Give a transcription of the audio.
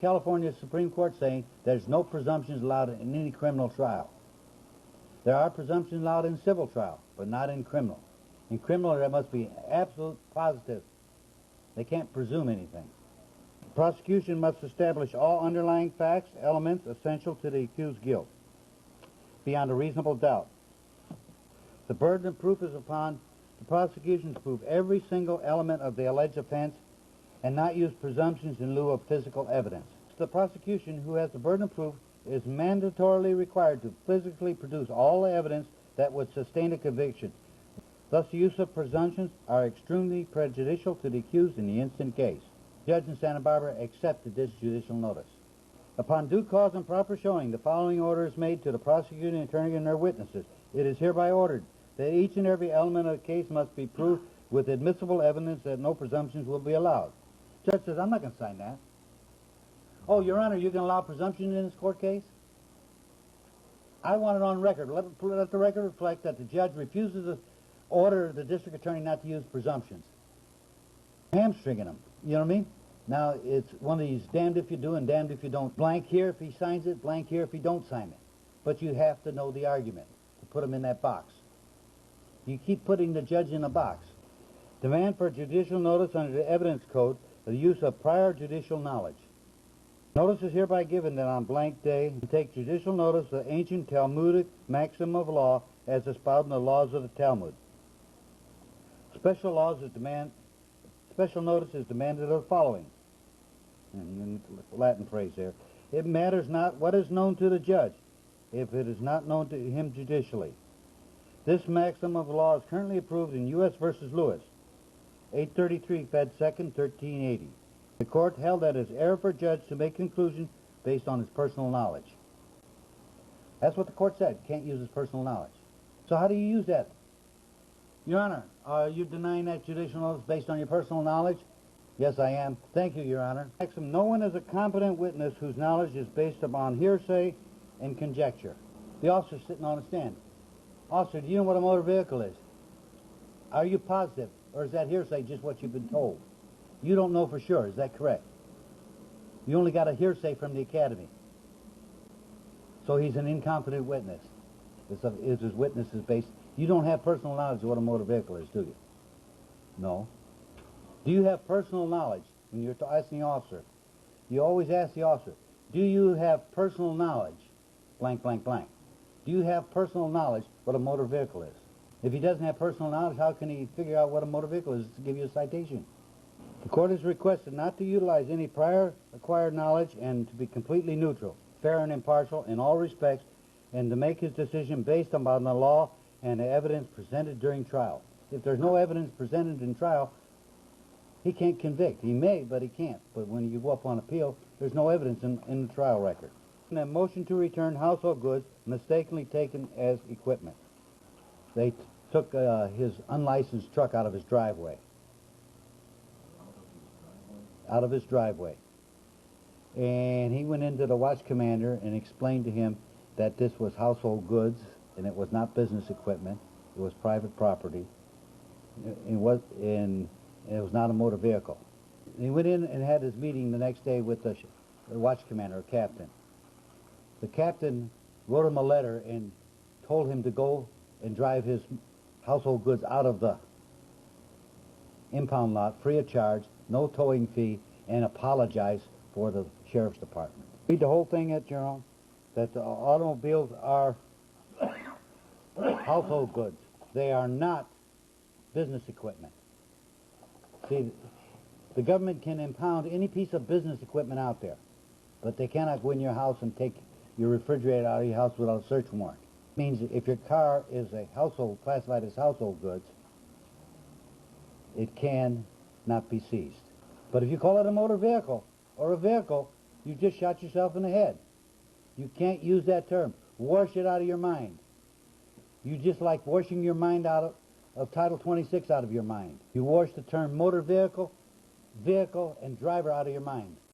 California Supreme Court saying there's no presumptions allowed in any criminal trial. There are presumptions allowed in civil trial, but not in criminal. In criminal, there must be absolute positive. They can't presume anything. The prosecution must establish all underlying facts, elements essential to the accused's guilt, beyond a reasonable doubt. The burden of proof is upon the prosecution to prove every single element of the alleged offense and not use presumptions in lieu of physical evidence. The prosecution, who has the burden of proof, is mandatorily required to physically produce all the evidence that would sustain a conviction. Thus, the use of presumptions are extremely prejudicial to the accused in the instant case. Judge in Santa Barbara accepted this judicial notice. Upon due cause and proper showing, the following order is made to the prosecuting attorney and their witnesses. It is hereby ordered that each and every element of the case must be proved with admissible evidence that no presumptions will be allowed. Judge says, I'm not going to sign that. Oh, Your Honor, you're going to allow presumptions in this court case? I want it on record. Let the record reflect that the judge refuses to order the district attorney not to use presumptions. Hamstringing them. You know what I mean? Now, it's one of these damned if you do and damned if you don't. Blank here if he signs it, blank here if he don't sign it. But you have to know the argument to put him in that box. You keep putting the judge in a box. Demand for judicial notice under the evidence code for the use of prior judicial knowledge. Notice is hereby given that on blank day to take judicial notice of the ancient Talmudic maxim of law as espoused in the laws of the Talmud. Special notice is demanded of the following. And the Latin phrase there. It matters not what is known to the judge if it is not known to him judicially. This maxim of the law is currently approved in U.S. v. Lewis, 833 Fed 2nd, 1380. The court held that it is error for a judge to make conclusions based on his personal knowledge. That's what the court said. Can't use his personal knowledge. So how do you use that? Your Honor, are you denying that judicial notice based on your personal knowledge? Yes, I am. Thank you, Your Honor. Maxim, no one is a competent witness whose knowledge is based upon hearsay and conjecture. The officer's sitting on a stand. Officer, do you know what a motor vehicle is? Are you positive? Or is that hearsay just what you've been told? You don't know for sure. Is that correct? You only got a hearsay from the academy. So he's an incompetent witness. His witness is based... You don't have personal knowledge of what a motor vehicle is, do you? No. Do you have personal knowledge when you're asking the officer? You always ask the officer, do you have personal knowledge, blank, blank, blank? Do you have personal knowledge what a motor vehicle is? If he doesn't have personal knowledge, how can he figure out what a motor vehicle is to give you a citation? The court is requested not to utilize any prior acquired knowledge and to be completely neutral, fair and impartial in all respects, and to make his decision based upon the law and the evidence presented during trial. If there's no evidence presented in trial, he can't convict. He may, but he can't. But when you go up on appeal, there's no evidence in the trial record. And a motion to return household goods mistakenly taken as equipment. They took his unlicensed truck out of his driveway. Out of his driveway. And he went into the watch commander and explained to him that this was household goods and it was not business equipment. It was private property. It was not a motor vehicle. He went in and had his meeting the next day with the watch commander, or captain. The captain wrote him a letter and told him to go and drive his household goods out of the impound lot free of charge, no towing fee, and apologize for the sheriff's department. Read the whole thing at your own, that the automobiles are household goods. They are not business equipment. See, the government can impound any piece of business equipment out there, but they cannot go in your house and take your refrigerator out of your house without a search warrant. It means if your car is a household, classified as household goods, it can not be seized. But if you call it a motor vehicle or a vehicle, you just shot yourself in the head. You can't use that term. Wash it out of your mind. You just like washing your mind out of Title 26 out of your mind. You wash the term motor vehicle, vehicle, and driver out of your mind.